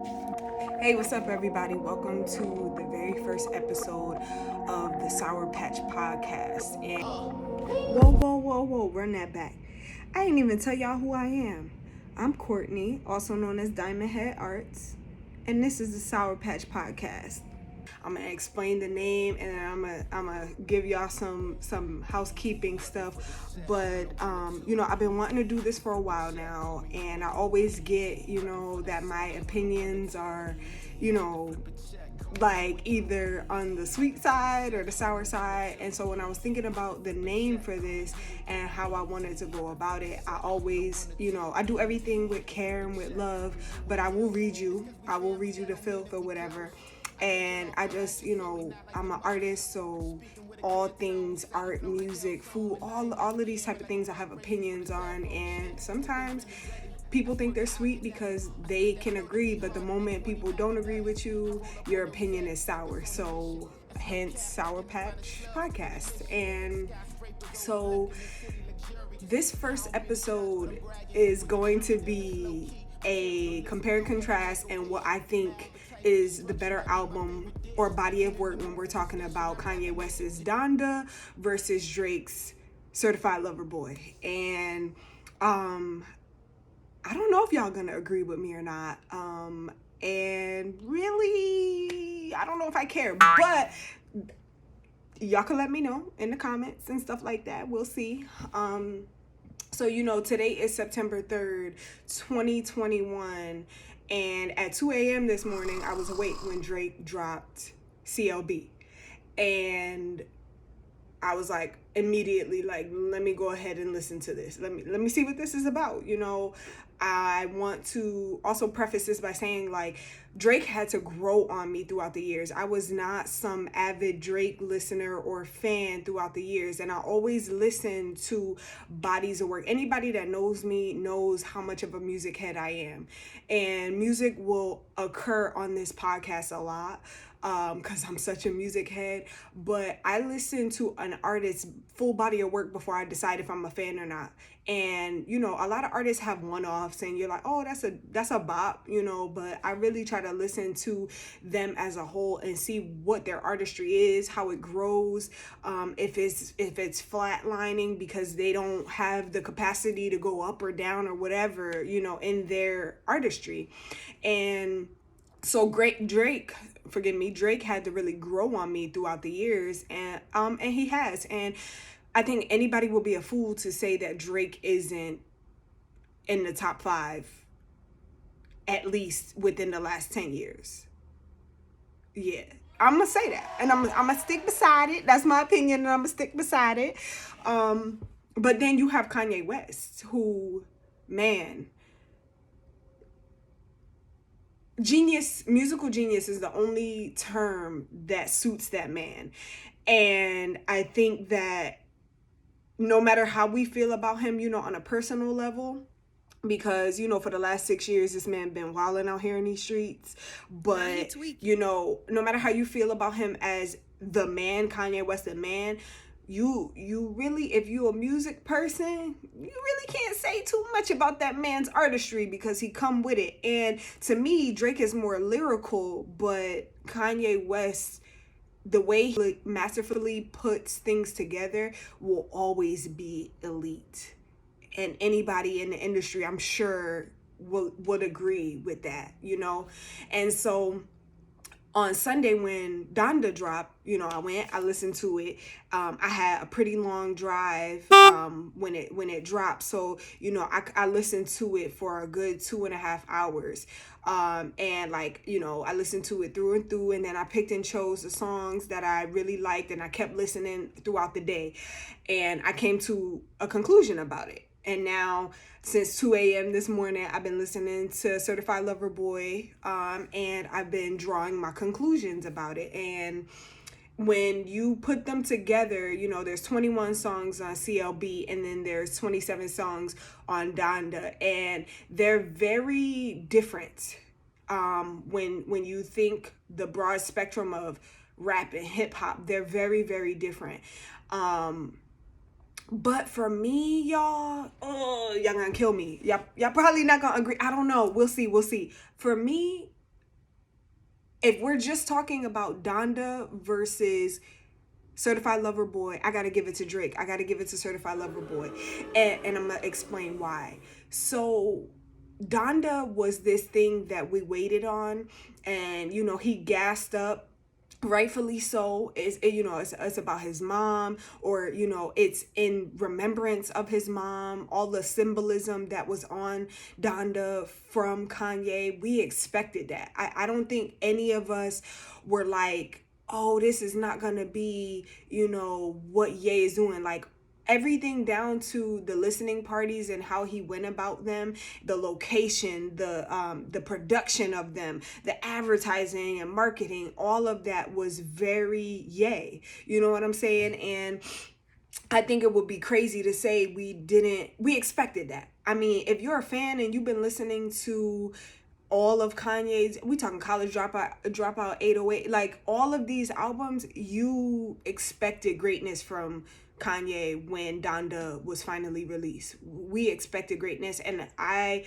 Hey, what's up, everybody? Welcome to the very first episode of the SourPatch Podcast. And whoa, run that back. I didn't even tell y'all who I am. I'm Courtney, also known as Diamond Head Arts, and this is the SourPatch Podcast. I'm gonna explain the name, and then I'm gonna give y'all some housekeeping stuff. But I've been wanting to do this for a while now, and I always get that my opinions are like either on the sweet side or the sour side. And so when I was thinking about the name for this and how I wanted to go about it, I always, I do everything with care and with love, but I will read you the filth or whatever. And I just, I'm an artist, so all things art, music, food, all of these type of things I have opinions on. And sometimes people think they're sweet because they can agree, but the moment people don't agree with you, your opinion is sour. So hence SourPatch Podcast. And so this first episode is going to be a compare and contrast and what I think is the better album or body of work when we're talking about Kanye West's Donda versus Drake's Certified Lover Boy. And I don't know if y'all gonna agree with me or not. And really, I don't know if I care, but y'all can let me know in the comments and stuff like that. We'll see. So today is September 3rd, 2021. And at 2 a.m. this morning, I was awake when Drake dropped CLB. And I was like, immediately, like, let me go ahead and listen to this. Let me see what this is about. I want to also preface this by saying, like, Drake had to grow on me throughout the years. I was not some avid Drake listener or fan throughout the years, and I always listen to bodies of work. Anybody that knows me knows how much of a music head I am, and music will occur on this podcast a lot because I'm such a music head. But I listen to an artist's full body of work before I decide if I'm a fan or not. And a lot of artists have one-offs and you're like, oh, that's a bop, but I really try to listen to them as a whole and see what their artistry is, how it grows, if it's flatlining because they don't have the capacity to go up or down or whatever, in their artistry. And so Drake had to really grow on me throughout the years, and he has. And I think anybody will be a fool to say that Drake isn't in the top 5, at least within the last 10 years. Yeah, I'm going to say that. And I'm going to stick beside it. That's my opinion, and I'm going to stick beside it. But then you have Kanye West, who, man, musical genius is the only term that suits that man. And I think that no matter how we feel about him, on a personal level, because, for the last 6 years, this man been wilding out here in these streets. But, no matter how you feel about him as the man, Kanye West, the man, you really, if you a music person, you really can't say too much about that man's artistry because he come with it. And to me, Drake is more lyrical, but Kanye West, the way he masterfully puts things together, will always be elite. And anybody in the industry, I'm sure, would agree with that, And so on Sunday when Donda dropped, I listened to it. I had a pretty long drive when it dropped. So, I listened to it for a good 2.5 hours. And I listened to it through and through, and then I picked and chose the songs that I really liked, and I kept listening throughout the day. And I came to a conclusion about it. And now, since 2 a.m. this morning, I've been listening to Certified Lover Boy, and I've been drawing my conclusions about it. And when you put them together, there's 21 songs on CLB, and then there's 27 songs on Donda, and they're very different. When you think the broad spectrum of rap and hip hop, they're very, very different. But for me, y'all gonna kill me. Y'all probably not gonna agree. I don't know. We'll see. For me, if we're just talking about Donda versus Certified Lover Boy, I gotta give it to Drake. I gotta give it to Certified Lover Boy. And I'm gonna explain why. So Donda was this thing that we waited on, and he gassed up, rightfully so. It's about his mom, or it's in remembrance of his mom, all the symbolism that was on Donda from Kanye. We expected that. I don't think any of us were like, oh, this is not gonna be what Ye is doing. Like, everything down to the listening parties and how he went about them, the location, the production of them, the advertising and marketing, all of that was very Ye. You know what I'm saying? And I think it would be crazy to say we expected that. I mean, if you're a fan and you've been listening to all of Kanye's, we talking College Dropout 808, like all of these albums, you expected greatness from Kanye when Donda was finally released. We expected greatness, and I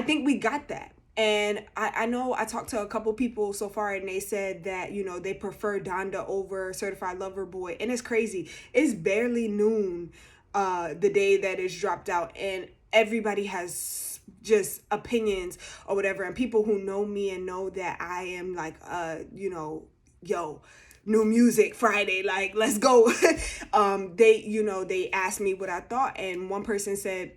think we got that. And I know I talked to a couple people so far, and they said that they prefer Donda over Certified Lover Boy, and it's crazy. It's barely noon the day that it's dropped out, and everybody has just opinions or whatever. And people who know me and know that I am like yo, new music Friday, like, let's go. They asked me what I thought, and one person said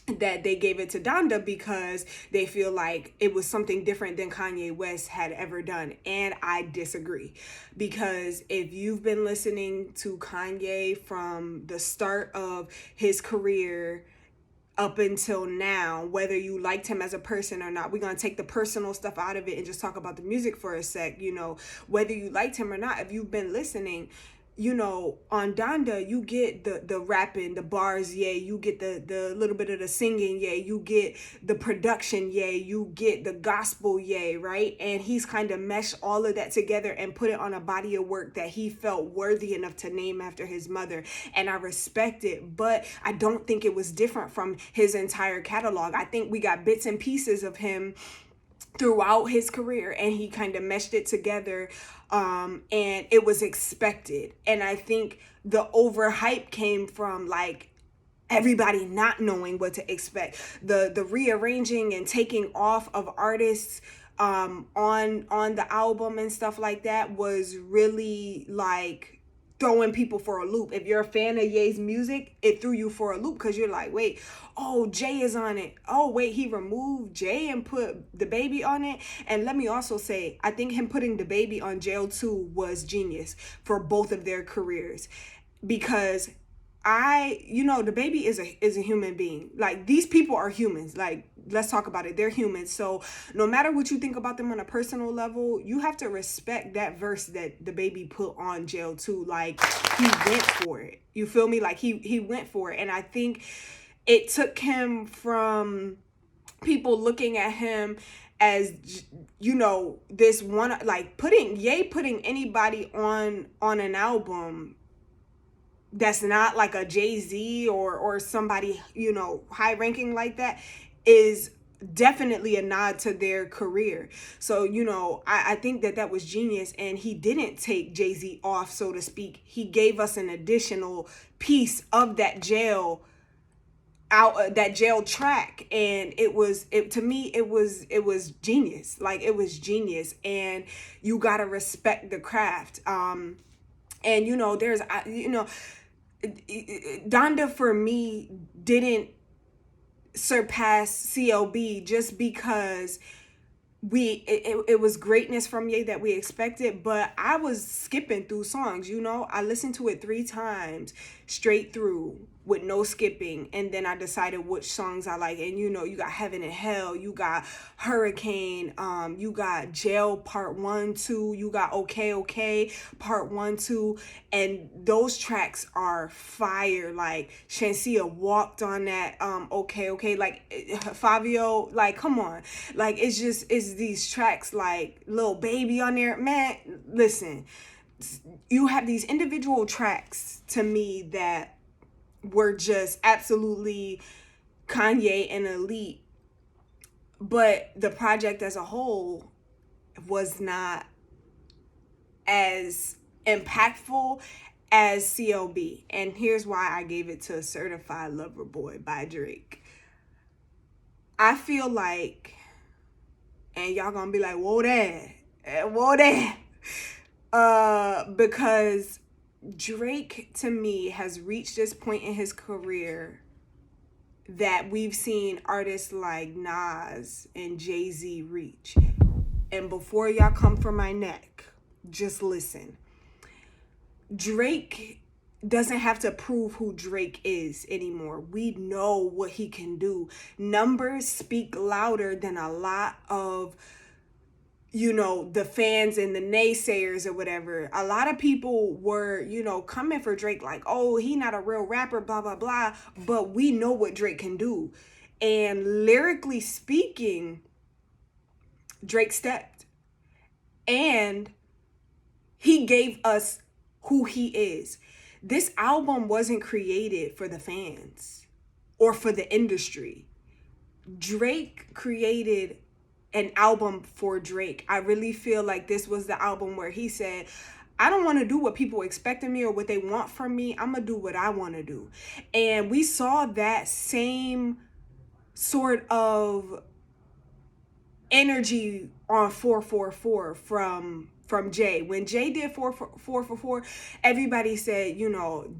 that they gave it to Donda because they feel like it was something different than Kanye West had ever done. And I disagree, because if you've been listening to Kanye from the start of his career up until now, whether you liked him as a person or not, we're going to take the personal stuff out of it and just talk about the music for a sec. Whether you liked him or not, if you've been listening, on Donda, you get the rapping, the bars, yeah, you get the little bit of the singing, yeah, you get the production, yeah, you get the gospel, yeah, right? And he's kind of meshed all of that together and put it on a body of work that he felt worthy enough to name after his mother. And I respect it, but I don't think it was different from his entire catalog. I think we got bits and pieces of him throughout his career, and he kind of meshed it together, and it was expected. And I think the overhype came from like everybody not knowing what to expect, the rearranging and taking off of artists on the album and stuff like that was really like throwing people for a loop. If you're a fan of Ye's music, it threw you for a loop, because you're like, wait, oh, Jay is on it. Oh, wait, he removed Jay and put the baby on it. And let me also say, I think him putting the baby on Jail 2 was genius for both of their careers, because the baby is a human being. Like, these people are humans. Like, let's talk about it. They're humans. So no matter what you think about them on a personal level, you have to respect that verse that the baby put on Jail 2. Like, he went for it. You feel me? Like, he went for it. And I think it took him from people looking at him as this one, like putting anybody on an album that's not like a Jay-Z or somebody high ranking like that, is definitely a nod to their career. So I think that was genius. And he didn't take Jay-Z off, so to speak. He gave us an additional piece of that jail track, and to me it was genius. Like, it was genius, and you gotta respect the craft. And there's Donda for me didn't surpass CLB just because it was greatness from Ye that we expected, but I was skipping through songs. I listened to it 3 times straight through with no skipping, and then I decided which songs I like. And you got Heaven and Hell, you got Hurricane, you got Jail Part 1, 2, you got Okay Part 1, 2, and those tracks are fire. Like, Shansia walked on that Okay, like Fabio, like, come on. Like, it's these tracks, like Lil Baby on there, man. Listen, you have these individual tracks to me that were just absolutely Kanye and elite, but the project as a whole was not as impactful as CLB. And here's why I gave it to Certified Lover Boy by Drake. I feel like, and y'all gonna be like, whoa there, because Drake, to me, has reached this point in his career that we've seen artists like Nas and Jay-Z reach. And before y'all come for my neck, just listen. Drake doesn't have to prove who Drake is anymore. We know what he can do. Numbers speak louder than a lot of, the fans and the naysayers or whatever. A lot of people were, coming for Drake like, oh, he not a real rapper, blah, blah, blah. But we know what Drake can do. And lyrically speaking, Drake stepped. And he gave us who he is. This album wasn't created for the fans or for the industry. Drake created an album for Drake. I really feel like this was the album where he said, I don't want to do what people expect of me or what they want from me. I'm going to do what I want to do. And we saw that same sort of energy on 444 from Jay. When Jay did 444, everybody said,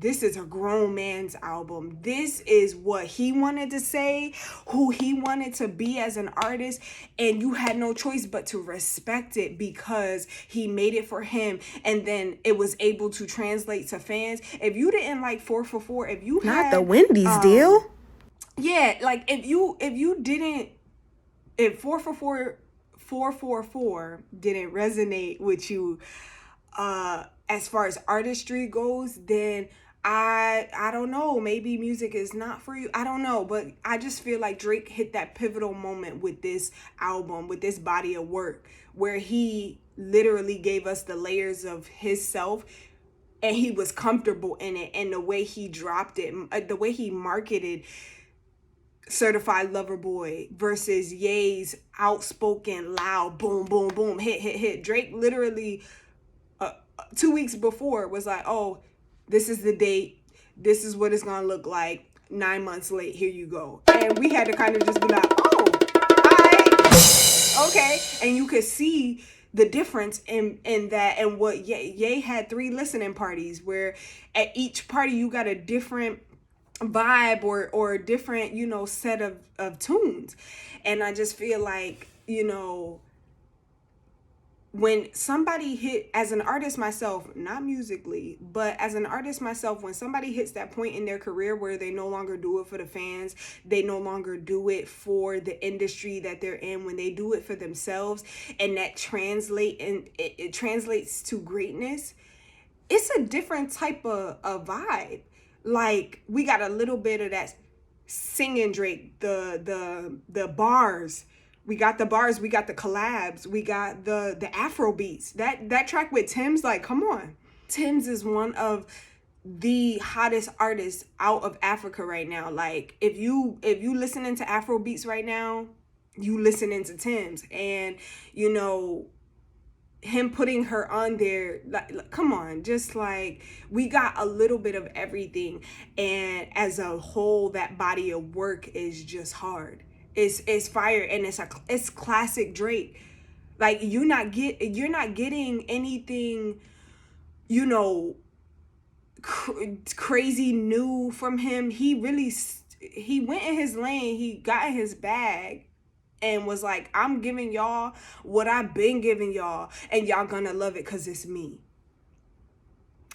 this is a grown man's album. This is what he wanted to say, who he wanted to be as an artist, and you had no choice but to respect it because he made it for him, and then it was able to translate to fans. If you didn't like 444, if you not the Wendy's deal, yeah, like if 444 didn't resonate with you as far as artistry goes, then I don't know, maybe music is not for you. I don't know, but I just feel like Drake hit that pivotal moment with this album, with this body of work, where he literally gave us the layers of his self, and he was comfortable in it, and the way he dropped it, the way he marketed Certified Lover Boy versus Ye's outspoken, loud, boom, boom, boom, hit. Drake literally 2 weeks before was like, oh, this is the date. This is what it's going to look like. 9 months late, here you go. And we had to kind of just be like, oh, okay. And you could see the difference in that, and what Ye had 3 listening parties where at each party you got a different vibe or a different, set of tunes. And I just feel like, when somebody hit, as an artist myself, not musically, but as an artist myself, when somebody hits that point in their career where they no longer do it for the fans, they no longer do it for the industry that they're in, when they do it for themselves, and that it translates to greatness, it's a different type of vibe. Like, we got a little bit of that singing Drake, the bars. We got the bars, we got the collabs, we got the Afro beats. That track with Tim's, like, come on. Tim's is one of the hottest artists out of Africa right now. Like, if you listening to Afro beats right now, you listening to Tim's. And, him putting her on there, like, come on, just like, we got a little bit of everything, and as a whole, that body of work is just hard. It's fire, and it's classic Drake. Like, you're not getting anything, crazy new from him. He went in his lane, he got in his bag, and was like, I'm giving y'all what I've been giving y'all, and y'all gonna love it because it's me.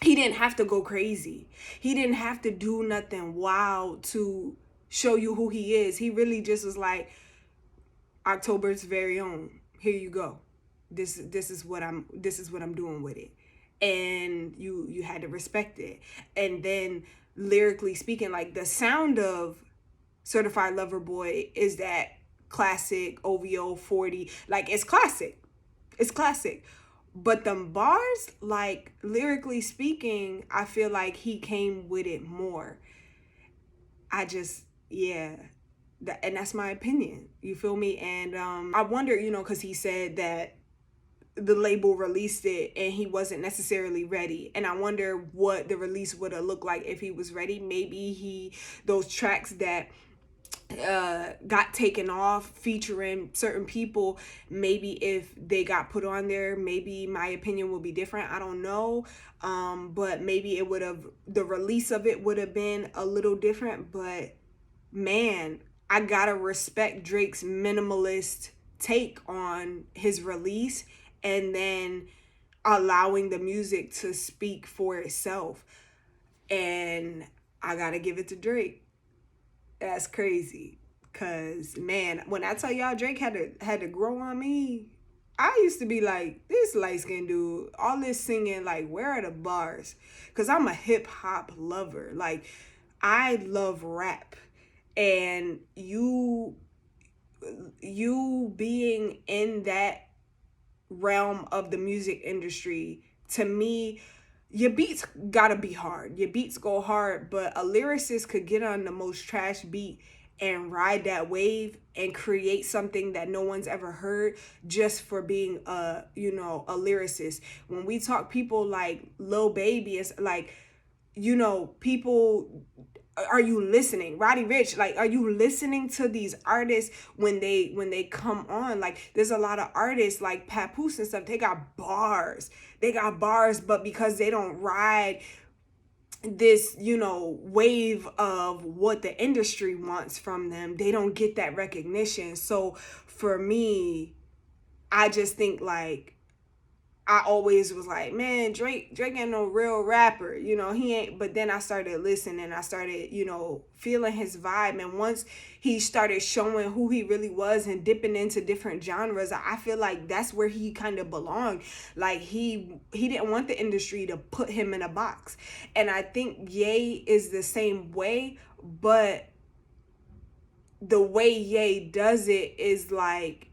He didn't have to go crazy. He didn't have to do nothing wild to show you who he is. He really just was like, October's very own. Here you go. This is what I'm doing with it. And you had to respect it. And then lyrically speaking, like, the sound of Certified Lover Boy is that classic OVO 40, like, it's classic, but them bars, like, lyrically speaking, I feel like he came with it more. And that's my opinion, you feel me? And I wonder, because he said that the label released it and he wasn't necessarily ready. And I wonder what the release would have looked like if he was ready. Maybe those tracks that got taken off featuring certain people, maybe if they got put on there, maybe my opinion would be different. I don't know. But maybe the release of it would have been a little different. But man, I gotta respect Drake's minimalist take on his release, and then allowing the music to speak for itself. And I gotta give it to Drake. That's crazy. Cause man, when I tell y'all Drake had to grow on me, I used to be like, this light skinned dude, all this singing, like, where are the bars? Cause I'm a hip hop lover. Like, I love rap. And you being in that realm of the music industry, to me, your beats gotta be hard. Your beats go hard, but a lyricist could get on the most trash beat and ride that wave and create something that no one's ever heard just for being a lyricist. When we talk people like Lil Baby, it's like, people, are you listening? Roddy Ricch, like, are you listening to these artists when they come on? Like, there's a lot of artists like Papoose and stuff, they got bars, but because they don't ride this, wave of what the industry wants from them, they don't get that recognition. So for me, I just think, like, I always was like, man, Drake ain't no real rapper, he ain't. But then I started listening, I started, feeling his vibe. And once he started showing who he really was and dipping into different genres, I feel like that's where he kind of belonged. Like, he didn't want the industry to put him in a box. And I think Ye is the same way, but the way Ye does it is like,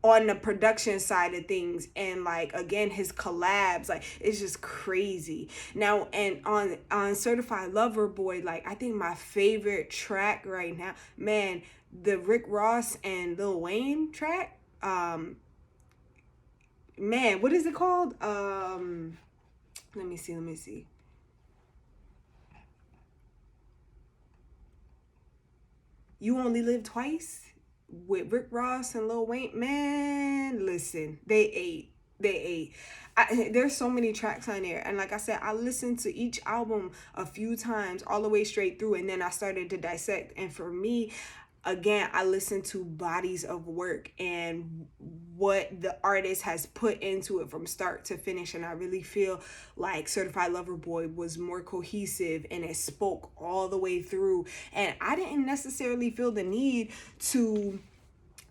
on the production side of things, and like, again, his collabs, like, it's just crazy. Now, and on Certified Lover Boy, like, I think my favorite track right now, man, the Rick Ross and Lil Wayne track, man, what is it called? Let me see. You Only Live Twice? With Rick Ross and Lil Wayne, man, listen, they ate. There's so many tracks on there, and like I said, I listened to each album a few times all the way straight through, and then I started to dissect. And for me, again, I listened to bodies of work and what the artist has put into it from start to finish, and I really feel like Certified Lover Boy was more cohesive and it spoke all the way through. And I didn't necessarily feel the need to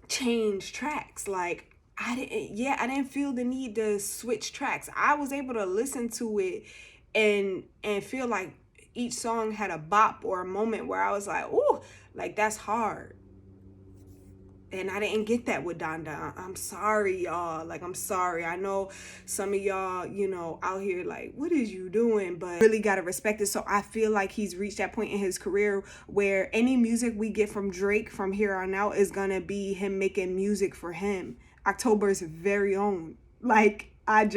change tracks. Like, I didn't feel the need to switch tracks. I was able to listen to it and feel like each song had a bop or a moment where I was like, ooh, like, that's hard. And I didn't get that with Donda. I'm sorry, y'all. Like, I'm sorry. I know some of y'all, out here like, what is you doing? But really got to respect it. So I feel like he's reached that point in his career where any music we get from Drake from here on out is going to be him making music for him. October's very own. Like, I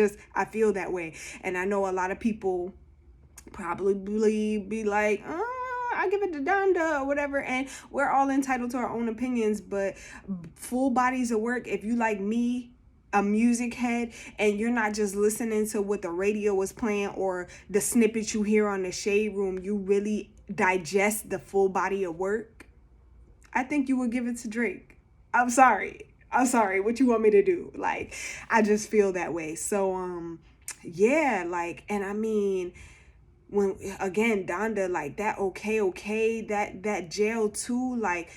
feel that way. And I know a lot of people probably be like, I give it to Donda or whatever, and we're all entitled to our own opinions. But full bodies of work, if you like me, a music head, and you're not just listening to what the radio was playing or the snippets you hear on the Shade Room, you really digest the full body of work, I think you would give it to Drake. I'm sorry, what you want me to do? Like, I just feel that way. So yeah, like, and I mean, when, again, Donda, like, that okay, that Jail 2, like,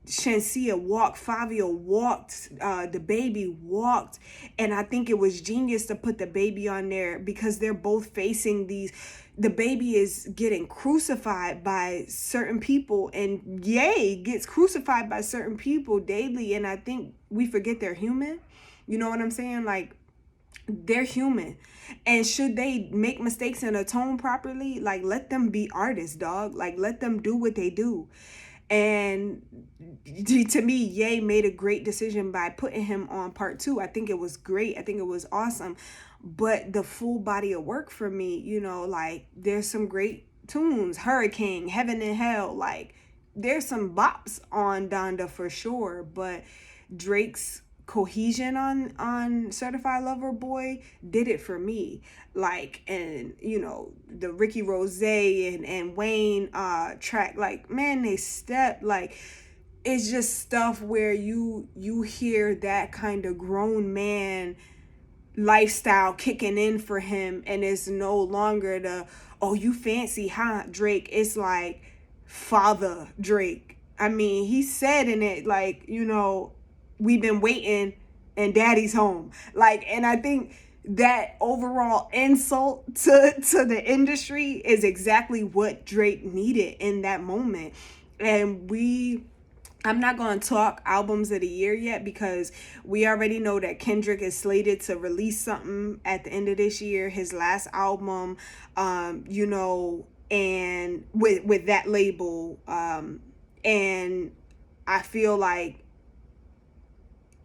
Shensia walked, Fabio walked, the baby walked, and I think it was genius to put the baby on there because they're both facing the baby is getting crucified by certain people, and Ye gets crucified by certain people daily, and I think we forget they're human. You know what I'm saying? Like, they're human, and should they make mistakes and atone properly, like, let them be artists, dog. Like, let them do what they do. And to me, Ye made a great decision by putting him on part 2. I think it was great. I think it was awesome. But the full body of work for me, you know, like there's some great tunes. Hurricane, Heaven and Hell, like there's some bops on Donda for sure. But Drake's cohesion on Certified Lover Boy did it for me. Like, and you know, the Ricky Rose and Wayne track, like, man, they step, like, it's just stuff where you hear that kind of grown man lifestyle kicking in for him, and it's no longer the, oh, you fancy, huh, Drake. It's like Father Drake. I mean, he said in it, like, you know, we've been waiting and daddy's home. Like, and I think that overall insult to the industry is exactly what Drake needed in that moment. And I'm not going to talk albums of the year yet, because we already know that Kendrick is slated to release something at the end of this year, his last album, you know, and with that label. And I feel like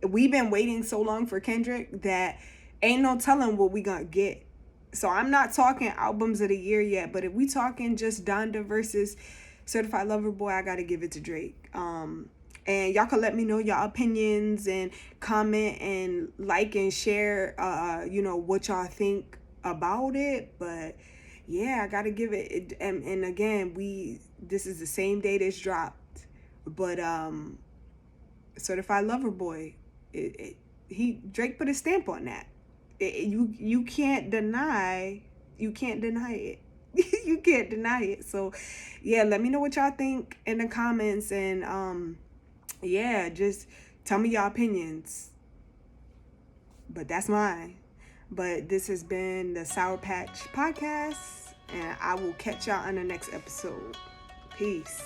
we've been waiting so long for Kendrick that ain't no telling what we gonna get. So I'm not talking albums of the year yet, but if we talking just Donda versus Certified Lover Boy, I gotta give it to Drake. And y'all can let me know your opinions and comment and like and share, you know, what y'all think about it. But yeah, I gotta give it. And again, this is the same day this dropped, but Certified Lover Boy, Drake put a stamp on that. You can't deny it. You can't deny it. So yeah, let me know what y'all think in the comments, and yeah, just tell me your opinions. But that's mine. But this has been the SourPatch Podcast, and I will catch y'all on the next episode. Peace.